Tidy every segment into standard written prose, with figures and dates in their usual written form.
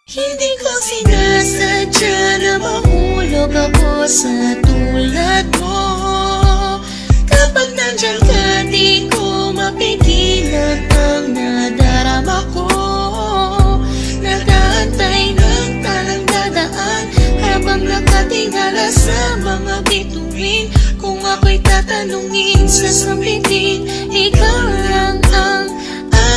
Hindi ko sinasadya na mahulog ako sa tulad mo. Kapag nandiyan ka, di ko mapigilan ang nadarama ko. Nag-aantay ng talang dadaan habang nakatingala sa mga bituin. Kung ako'y tatanungin, sasabihin, ikaw lang ang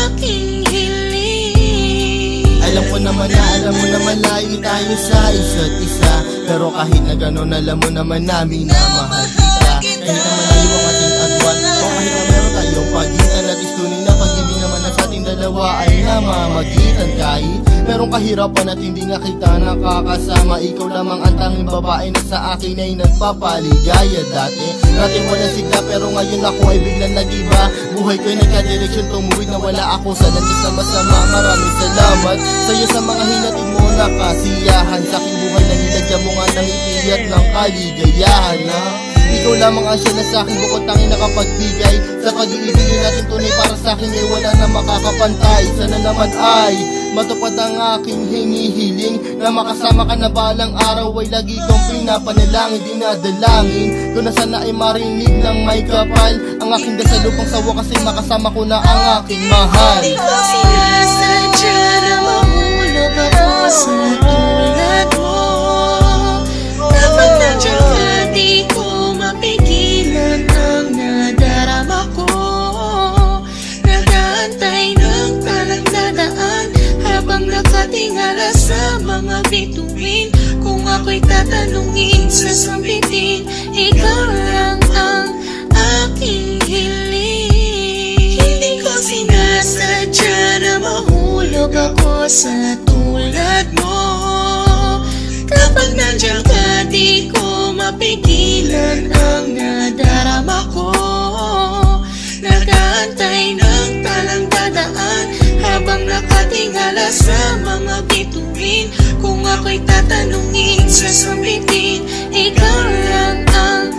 aking hiling. Alam mo naman layo tayo sa isa't isa. Pero kahit na gano'n, alam mo naman namin na mahal kita. Kahit na malayo ang ating agwan, o kahit na meron tayong pagitan, at istunin na pag-ibig naman na sa ating dalawa ay namamagitan. Kahit merong kahirapan at hindi nga kita nakakasama, ikaw lamang ang tanging babae na sa akin ay nagpapaligaya. Dati walang sigla, pero ngayon ako ay biglang nag-iba. Buhay ko'y nagka-direksyon, tumuwid na wala ako sa landas na masama. Maraming salamat sa'yo sa mga hinatid mo na kasiyahan. Sa aking buhay na nilagyan mo nga ng ipiyat ng kaligayahan, ha? Ikaw lamang ang siya na sa'kin bukod tanging nakapagbigay. Sa pag-iibigin natin tunay para sa'kin ay wala na makakapantay. Sana naman ay matupad ang aking hinihiling, na makasama ka na balang araw ay lagi kong pinapanalangin. Dinadalangin ko na sana ay marinig ng may kapal ang aking dasal upang sa wakas ay makasama ko na ang aking mahal. Hindi ko sinasadya na mahulog ako sa tulad mo. Kapag nandiyan ka, di ko mapigilan ang nadarama ko. Nag-aantay ng talang dadaan habang nakatingala sa mga bituin. Kung ako'y tatanungin, sasabihin, ikaw lang ang aking hiling. Hindi ko sinasadya na mahulog ako sa tulad mo. Kapag nandiyan ka, di ko mapigilan ang nadarama ko. Nag-aantay ng talang dadaan habang nakatingala sa mga bituin. Kung ako'y tatanungin, sasabihin, ikaw lang ang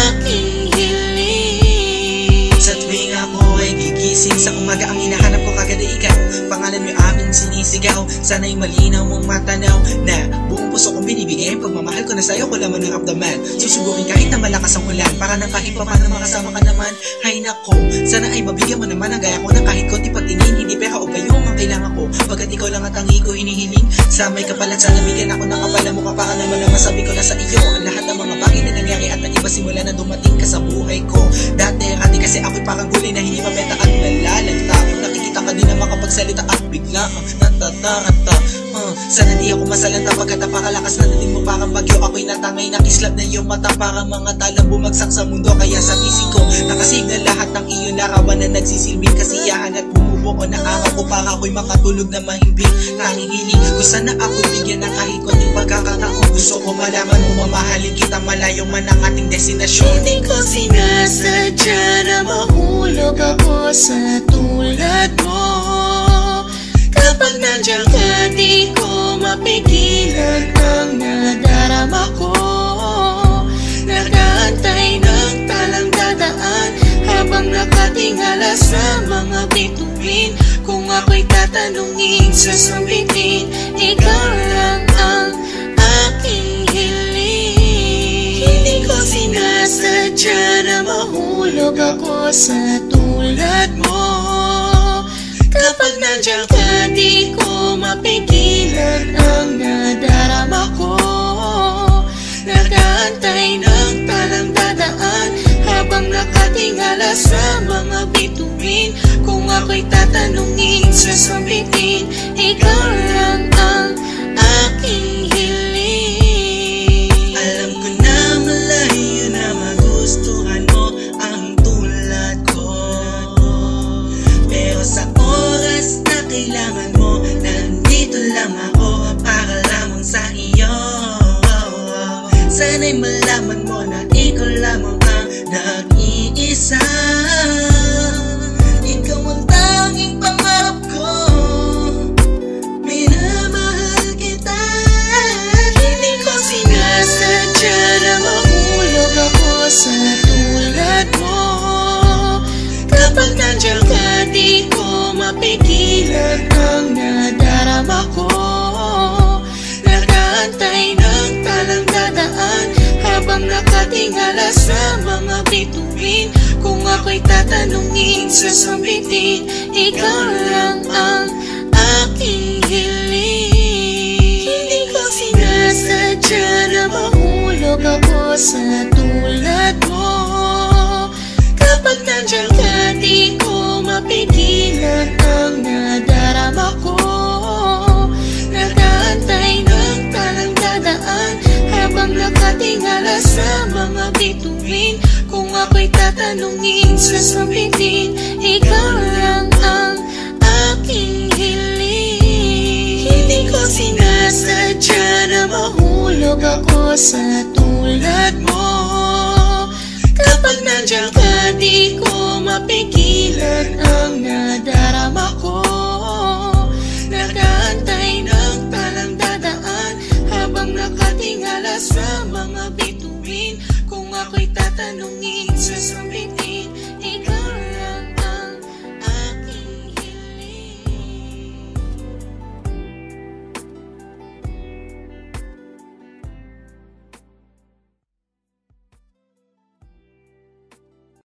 aking hiling. Sa tuwing ako ay gigising sa umaga, ang hinahanap ko kagad ay ikaw. Pangalan mo aming sinisigaw, sana'y malinaw mong matanaw na buong puso kong binibigay. Pagmamahal ko na sa'yo, ko laman ng abdaman. Susubukin kahit na malakas ang ulan, para na kahit pa paano makasama ka naman. Hay nako, sana ay mabigyan mo naman ang gaya ko na kahit konti pagtingin. Hindi pera o kayo ang kailangan ko, pagkat ikaw lang at ang ko hinihiling. Sa may kapalan, sana bigyan ako ng kapala mo. Para naman na masabi ko na sa iyo ang lahat ng mga bagay na nangyari at nag-iba simula na dumating ka sa buhay ko. Dati kasi ako'y parang gulay na hindi mabenta at nalalanta. Nakikita ka din na makapagsalita at bigla natataranta. Sana di ako masalanta pagkat napakalakas na dating mo parang bagyo. Ako'y natangay na kislap na iyong mata, parang mga talang bumagsak sa mundo. Kaya sa isip ko nakasignal lahat ng iyong larawan na nagsisilbing kasiyahan at bumubuo na araw ko para ako'y makatulog na mahimbing. Nanginginig ko sana ako'y bigyan ng kahit konting pagkakataon. Gusto ko malaman mo mamahalin kita malayo man ang ating destinasyon. Hindi ko sinasadya na mahulog ako sa tulad mo. Kapag nandiyan ka, di ko mapigilan ang nadarama ko. Nag-aantay ng talang dadaan habang nakatingala sa mga bituin. Kung ako'y tatanungin, sasabihin, ikaw lang ang aking hiling. Hindi ko sinasadya na mahulog ako sa tulad mo. Kapag nandiyan ka, di ko mapigilan ang nadarama ko. Nag-aantay ng talang dadaan habang nakatingala sa mga bituin. Kung ako'y tatanungin, sasabihin, ikaw lang ang aking hiling. Alam ko na malayo na magustuhan mo ang tulad ko, pero sa oras na kailangan mo, nandito lang ako para lamang sa iyo. Sana'y malaman mo na ikaw lamang ang nag-iisa. Ikaw ang tanging pangarap ko, minamahal kita. Hindi ko sinasadya na mahulog ako sa tulad mo. Kapag nandiyan ka, di ko mapigilan ang nadarama ko. nakatingala sa mga bituin. Kung ako'y tatanungin sa sambitin, ikaw lang ang aking hiling. Hindi ko sinasadya na mahulog ako sa tulad mo. Kapag nandiyan ka, di ko mapigilan ang nadarama ko. Nag-aantay ng talang dadaan habang nakatingala sa mga bituin. Kung ako'y tatanungin sa sambitin, ikaw lang ang aking hiling. Hindi ko sinasadya na mahulog ako sa tulad mo. Kapag nandiyan ka, di ko mapigilan ang nadarama ko. Nag-aantay ng talang dadaan habang nakatingala sa mga bituin. Kung ako'y tatanungin sa sambitin,